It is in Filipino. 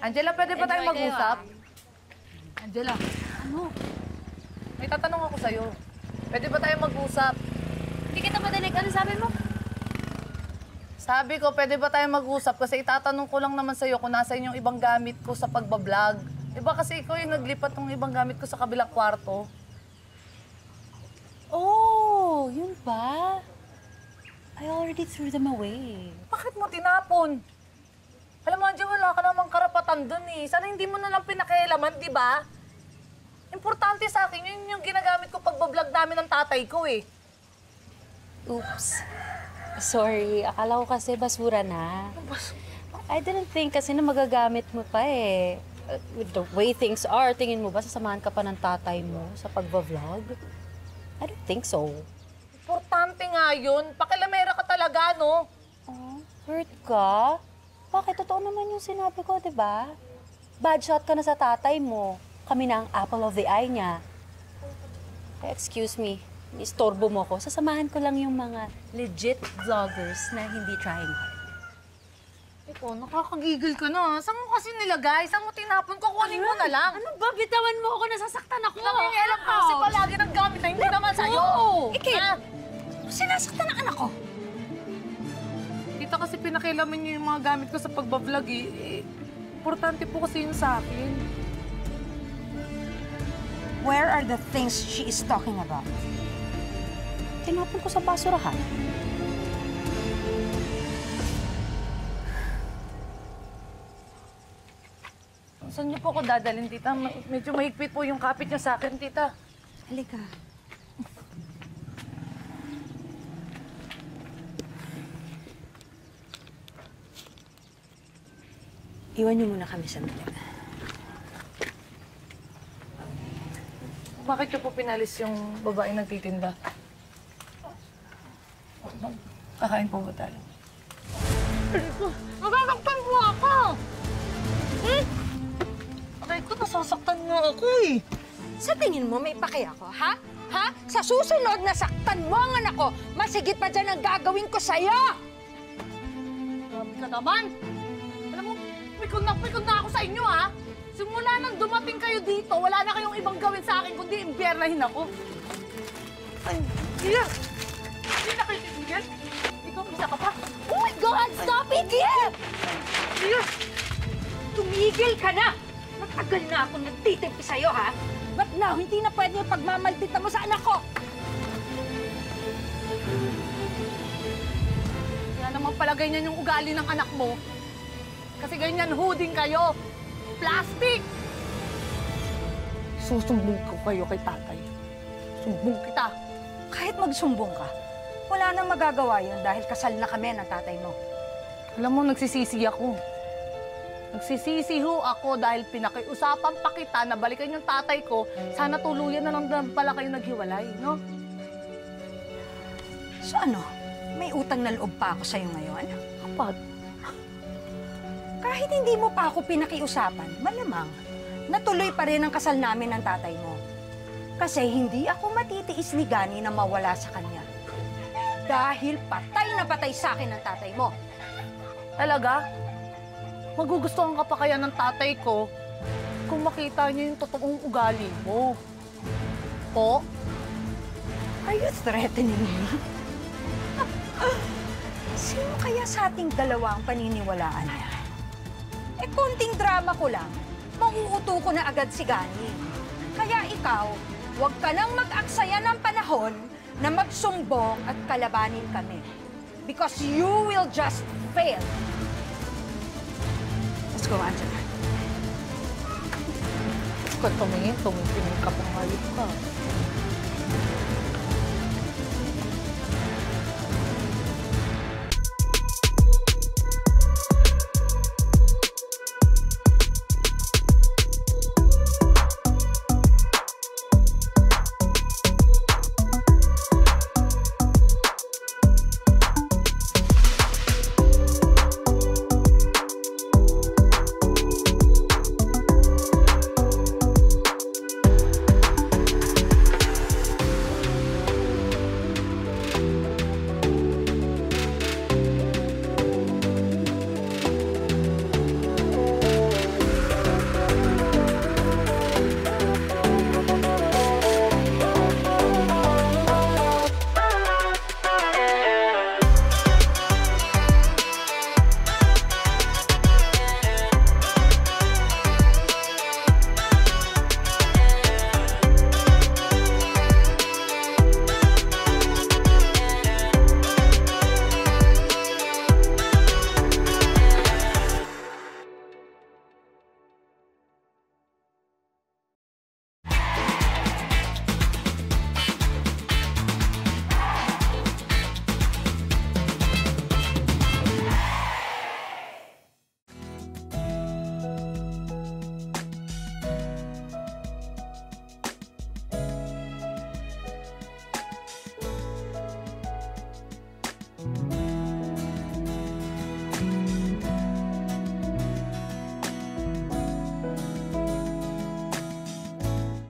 Angela, pwede ba tayong mag-usap? Angela, ano? May tatanong ako sa'yo. Pwede ba tayong mag-usap? Hindi kita madinig. Ano sabi mo? Sabi ko, pwede ba tayong mag-usap? Kasi itatanong ko lang naman sa'yo kung nasa yung ibang gamit ko sa pagbablog. Diba kasi ikaw yung naglipat ng ibang gamit ko sa kabilang kwarto? Oh, yun ba? I already threw them away. Bakit mo tinapon? Alam mo, Angie, wala ka namang karapatan dun eh. Sana hindi mo na lang pinakialaman, di ba? Importante sa akin, yun yung ginagamit ko pagbablog namin ng tatay ko eh. Oops. Sorry, akala ko kasi basura na. I didn't think kasi na magagamit mo pa eh. With the way things are, tingin mo ba sasamahan ka pa ng tatay mo sa pagbablog? I don't think so. Importante nga yun. Pakilamera ka talaga, no? Oh, hurt ka? Bakit? Totoo naman yung sinabi ko, di ba? Bad shot ka na sa tatay mo. Kami na ang apple of the eye niya. Excuse me, istorbo mo ko. Sasamahan ko lang yung mga legit vloggers na hindi trying hard. Ikaw, nakakagigil ka na. Saan mo kasi nilagay? Saan mo tinapon? Kukunin mo na lang. Ano ba? Bitawan mo ako, nasasaktan ako. Nangingialam ka kasi palagi ng gamit na hindi naman sa'yo. Iki, sinasaktan ang anak ko. Tita, kasi pinakialaman niyo yung mga gamit ko sa pagbablog eh. Importante po kasi yun sa akin. Where are the things she is talking about? Tinapon ko sa basurahan. Saan niyo po ako dadalhin, tita? Medyo mahigpit po yung kapit niya sa akin, tita. Halika. Iwan niyo muna kami sandali. Bakit niyo po pinalis yung babaeng nagtitinda? Kakain po ba tayo? Nasasaktan mo ako! Aray ko, nasasaktan mo ako eh. Sa tingin mo, may pake ako, ha? Ha? Sa susunod na saktan mo ang anak ko, masigit pa dyan ang gagawin ko sa'yo! Grabe ka naman! Alam mo, pikon na ako sa inyo, ha? Simula nang dumating kayo dito, wala na kayong ibang gawin sa akin kundi imbiernahin ako. Ay, Gia! Hindi na kayo titigil? Ikaw, isa ka pa? Oh my God! Stop it! Gia! Gia! Tumigil ka na! Matagal na ako nagtitimpi sa'yo, ha? But now, hindi na pwede yung pagmamalpita mo sa anak ko! Kaya naman pala ganyan yung ugali ng anak mo. Kasi ganyan huding kayo. Plastic! Susumbong ko kayo kay tatay. Sumbong kita. Kahit magsumbong ka, wala nang magagawa yun dahil kasal na kami ng tatay mo. Alam mo, nagsisisi ako. Nagsisisi ho ako dahil pinakiusapan pa kita na balikan yung tatay ko. Sana tuluyan na lang pala kayo naghiwalay, no? So ano, may utang na loob pa ako sa'yo ngayon? Kapag? Kahit hindi mo pa ako pinakiusapan, malamang natuloy pa rin ang kasal namin ng tatay mo. Kasi hindi ako matitiis ni Gani na mawala sa kanya. Dahil patay na patay sa akin ang tatay mo. Talaga? Magugustuhan ka pa kaya ng tatay ko kung makita niya yung totoong ugali mo. Po? Are you threatening me? Sino kaya sa ating dalawa ang paniniwalaan niya? Eh, konting drama ko lang, mauuto ko na agad si Gani. Kaya ikaw, huwag ka nang mag-aksaya ng panahon na magsumbong at kalabanin kami. Because you will just fail. Let's go, Angela. Ikaw tumingin ka pang hayop ka.